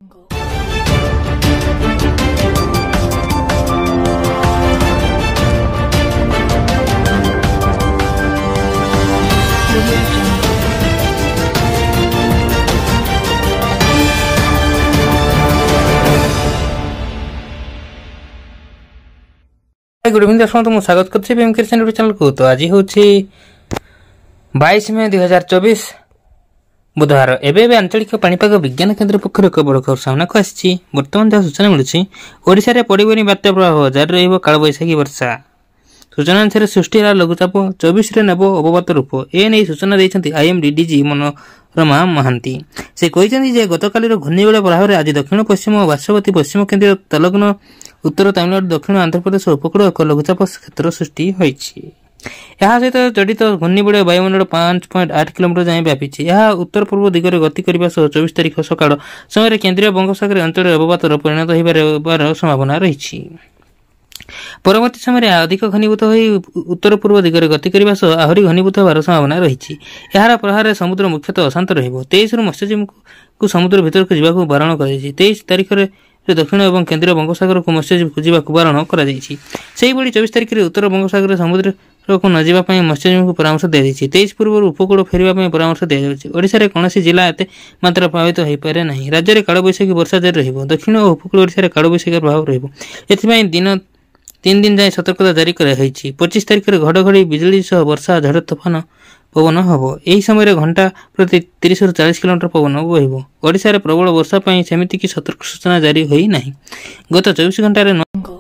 Good evening दर्शक तो स्वागत कर चैनल को। तो आज हूँ 22 मे 2024 बुधवार। एवं आंचलिक पाणीपाग विज्ञान केन्द्र पक्षर एक बड़ खबर सामना को आसी। बर्तमान जहाँ सूचना मिलूँ ओडिशा रे पड़िबनी बात्या प्रभाव जारी रहिबो कालबैशाखी वर्षा। सूचना अनुसार सृष्टि है लघुचाप 24 रे नेब अवगत रूप। ए नहीं सूचना देइछन्ति आईएमडी डीजी मनोरमा महांती। से कहिसन्ति जे गतकालीर घूर्णिबलय प्रभाव आज दक्षिण पश्चिम और बाष्पवती पश्चिम केन्द्र तलग्न उत्तर तमिलनाडु दक्षिण आंध्रप्रदेश उपकूल एक लघुचाप क्षेत्र सृष्टि होइछि। यहाँ सहित जड़ित घूर्णिबलय वायुमंडल 5.8 किलोमीटर जाए व्यापी। यह उत्तर पूर्व दिगरे गति करने 24 तारिख सकाळ समय केन्द्रीय बंगोपसागर अंचल अवपातर परिणत होबार संभावना रही। परवर्ती समय अधिक घनीभूत हो उत्तर पूर्व दिगरे गति करने आहरी घनीभूत होबार संभावना रही। यार प्रहार समुद्र मुख्यतः अशांत रहिबो। 23 रु मत्स्यजीवी को समुद्र भीतर को जावाक बारण कर 23 तारिख दक्षिण और केन्द्रीय बंगोपसागर को मत्स्यजीवी को जावाक बारण कर 24 तारिख में उत्तर बंगोपसागर समुद्र को न जावाई मत्स्यजीवी को परामर्श दी। 23 पूर्व उपकूल फेरवा परामर्श दिया। कौन जिला एत मात्रा प्रभावित हो पारे ना। राज्य में कालबैशाखी वर्षा जारी रहिबो। दक्षिण और उपकूल ओडिशा रे कालबैशाखी प्रभाव रहिबो। एथिପାଇଁ दिन 3 दिन जाए सतर्कता जारी कराई। 25 तारिख में घड़घड़ी बिजुली सह वर्षा झड़ तोफान पवन हम। यही समय घंटा प्रति 30 ରୁ 40 किलोमीटर पवन बहिबो। ओडिशा रे प्रबल वर्षा सेमिति की सतर्क सूचना जारी होई नाही। गत 24 घंटा